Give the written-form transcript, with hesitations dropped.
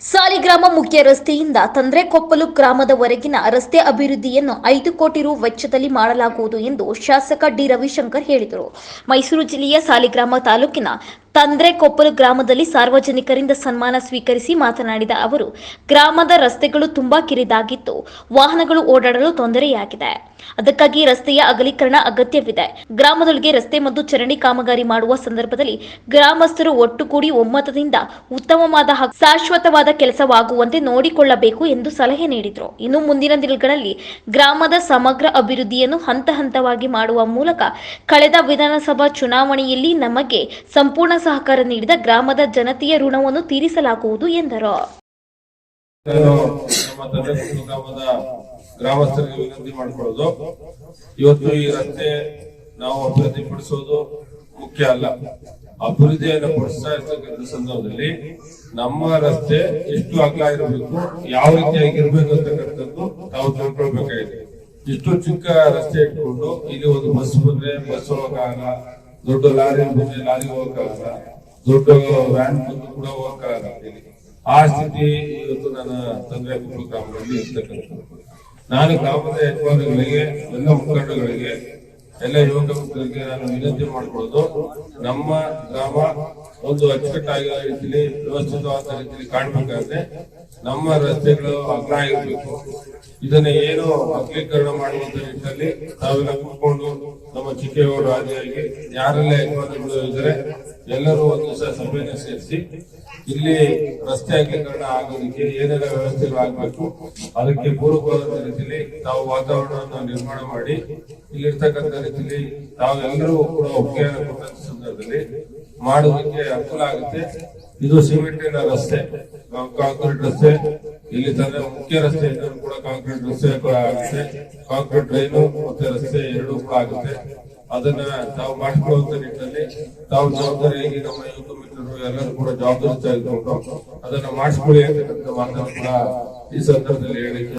ಸಾಲಿಗ್ರಾಮ ಮುಖ್ಯ ರಸ್ತೆಯಿಂದ ತಂದ್ರೆಕೊಪ್ಪಲು ಗ್ರಾಮದವರೆಗಿನ ರಸ್ತೆ ಅಭಿವೃದ್ಧಿಯನ್ನು 5 ಕೋಟಿ ರು ವೆಚ್ಚದಲ್ಲಿ ಮಾಡಲಾಗುವುದು ಎಂದು ಶಾಸಕ ಡಿ ರವಿಶಂಕರ್ ಹೇಳಿದರು. ಮೈಸೂರು ಜಿಲ್ಲೆಯ ಸಾಲಿಗ್ರಾಮ ತಾಲೂಕಿನ ತಂದ್ರೆಕೊಪ್ಪಲು ಗ್ರಾಮದಲ್ಲಿ ಸಾರ್ವಜನಿಕರಿಂದ ಸನ್ಮಾನ ಸ್ವೀಕರಿಸಿ ಮಾತನಾಡಿದ ಅವರು, ಗ್ರಾಮದ ರಸ್ತೆಗಳು ತುಂಬಾ ಕಿರಿದಾಗಿದ್ದು ವಾಹನಗಳು ಓಡಾಡಲು ತೊಂದರೆಯಾಗಿದೆ. ಅದಕ್ಕಾಗಿ ರಸ್ತೆಯ ಅಗಲೀಕರಣ ಅಗತ್ಯವಿದೆ. ಗ್ರಾಮದೊಳಗೆ ರಸ್ತೆ ಮತ್ತು ಚರಂಡಿ ಕಾಮಗಾರಿ ಮಾಡುವ ಸಂದರ್ಭದಲ್ಲಿ ಗ್ರಾಮಸ್ಥರು ಒಟ್ಟುಗೂಡಿ ಒಮ್ಮತದಿಂದ ಉತ್ತಮವಾದ ಹಾಗೂ ಶಾಶ್ವತವಾದ ಕೆಲಸವಾಗುವಂತೆ ನೋಡಿಕೊಳ್ಳಬೇಕು ಎಂದು ಸಲಹೆ ನೀಡಿದರು. ಇನ್ನು ಮುಂದಿನ ದಿನಗಳಲ್ಲಿ ಗ್ರಾಮದ ಸಮಗ್ರ ಅಭಿವೃದ್ಧಿಯನ್ನು ಹಂತ ಹಂತವಾಗಿ ಮಾಡುವ ಮೂಲಕ ಕಳೆದ ವಿಧಾನಸಭಾ ಚುನಾವಣೆಯಲ್ಲಿ ನಮಗೆ ಸಂಪೂರ್ಣ ಸಹಕಾರ ನೀಡಿದ ಗ್ರಾಮದ ಜನತೆಯ ಋಣವನ್ನು ತೀರಿಸಲಾಗುವುದು ಎಂದರು. ಗ್ರಾಮಸ್ಥರಿಗೆ ವಿನಂತಿ ಮಾಡಿಕೊಳ್ಳೋದು, ಇವತ್ತು ಈ ರಸ್ತೆ ನಾವು ಅಭಿವೃದ್ಧಿ ಪಡಿಸೋದು ಮುಖ್ಯ ಅಲ್ಲ. ಅಭಿವೃದ್ಧಿಯನ್ನು ಪಡಿಸ್ತಾ ಇರ್ತಕ್ಕಂಥ ಸಂದರ್ಭದಲ್ಲಿ ನಮ್ಮ ರಸ್ತೆ ಎಷ್ಟು ಅಗಲ ಇರಬೇಕು, ಯಾವ ರೀತಿಯಾಗಿರ್ಬೇಕು ಅಂತಕ್ಕಂಥದ್ದು ನಾವು ತಿಳ್ಕೊಳ್ಬೇಕಾಗಿದೆ. ಇಷ್ಟು ಚಿಕ್ಕ ರಸ್ತೆ ಇಟ್ಕೊಂಡು ಇಲ್ಲಿ ಒಂದು ಬಸ್ ಬಂದ್ರೆ ಬಸ್ ಹೋಗಕ್ಕಾಗಲ್ಲ, ದೊಡ್ಡ ಲಾರಿ ಬಂದ್ರೆ ಲಾರಿ ಹೋಗಕ್ಕಾಗಲ್ಲ, ದೊಡ್ಡ ವ್ಯಾನ್ ಬಂದು ಕೂಡ ಹೋಗಕ್ಕಾಗಲ್ಲ. ಆ ಸ್ಥಿತಿ ಇವತ್ತು ನನ್ನ ತಂದ್ರೆಕೊಪ್ಪಲು ಗ್ರಾಮದಲ್ಲಿ ಇರ್ತಕ್ಕಂಥದ್ದು. ನಾನು ಗ್ರಾಮದ ಯಜಮಾನಗಳಿಗೆ, ಎಲ್ಲ ಮುಖಂಡಗಳಿಗೆ, ಎಲ್ಲ ಯುವಕ ಮಿತ್ರರಿಗೆ ನಾನು ವಿನಂತಿ ಮಾಡಿಕೊಳ್ಳೋದು, ನಮ್ಮ ಗ್ರಾಮ ಒಂದು ಅಚ್ಚುಕಟ್ಟಾಗಿರೋ ರೀತಿಯಲ್ಲಿ ವ್ಯವಸ್ಥಿತವಾದ ರೀತಿಯಲ್ಲಿ ಕಾಣಬೇಕಾದ್ರೆ ನಮ್ಮ ರಸ್ತೆಗಳು ಅಗ್ಲ ಆಗಿರ್ಬೇಕು. ಇದನ್ನ ಏನು ಅಗಲೀಕರಣ ಮಾಡುವಂತ ನಿಟ್ಟಿನಲ್ಲಿ ನಾವೆಲ್ಲ ಕೂತ್ಕೊಂಡು ನಮ್ಮ ಚಿಕ್ಕೇಗೌಡರು ಆದಿಯಾಗಿ ಯಾರೆಲ್ಲ ಯಜಮಾನಗಳು ಇದ್ದಾರೆ ಎಲ್ಲರೂ ಒಂದು ದಿವಸ ಸಭೆಯನ್ನು ಸೇರಿಸಿ ಇಲ್ಲಿ ರಸ್ತೆ ಅಗಲೀಕರಣ ಆಗೋದಕ್ಕೆ ಏನೆಲ್ಲ ವ್ಯವಸ್ಥೆಗಳು ಆಗ್ಬೇಕು, ಅದಕ್ಕೆ ಪೂರಕವಾದ ರೀತಿಯಲ್ಲಿ ತಾವು ವಾತಾವರಣವನ್ನು ನಿರ್ಮಾಣ ಮಾಡಿ ಇಲ್ಲಿರ್ತಕ್ಕಂಥ ರೀತಿಯಲ್ಲಿ ತಾವೆಲ್ಲರೂ ಕೂಡ ಒಪ್ಪಿಗೆಯನ್ನು ಕೊಟ್ಟಂತ ಸಂದರ್ಭದಲ್ಲಿ ಮಾಡೋದಕ್ಕೆ ಅನುಕೂಲ ಆಗುತ್ತೆ. ಇದು ಸಿಮೆಂಟಿನ ರಸ್ತೆ, ಕಾಂಕ್ರೀಟ್ ರಸ್ತೆ, ಇಲ್ಲಿ ತಂದ್ರೆ ಮುಖ್ಯ ರಸ್ತೆ ಕೂಡ ಕಾಂಕ್ರೀಟ್ ರಸ್ತೆ ಕೂಡ ಆಗುತ್ತೆ. ಕಾಂಕ್ರೀಟ್ ಡ್ರೈನು ಮತ್ತೆ ರಸ್ತೆ ಎರಡೂ ಕೂಡ ಆಗುತ್ತೆ. ಅದನ್ನ ತಾವು ಮಾಡಿಕೊಳ್ಳುವಂತ ನಿಟ್ಟಿನಲ್ಲಿ ತಾವು ಜವಾಬ್ದಾರಿಯಾಗಿ ನಮ್ಮ ಯುವಕ ಮಿತ್ರರು ಎಲ್ಲರೂ ಕೂಡ ಜವಾಬ್ದಾರಿ ತೆಗೆದುಕೊಂಡು ಅದನ್ನ ಮಾಡಿಸ್ಕೊಳ್ಳಿ ಅಂತಕ್ಕಂಥ ಮಾತನ್ನು ಕೂಡ ಈ ಸಂದರ್ಭದಲ್ಲಿ ಹೇಳಿಕೆ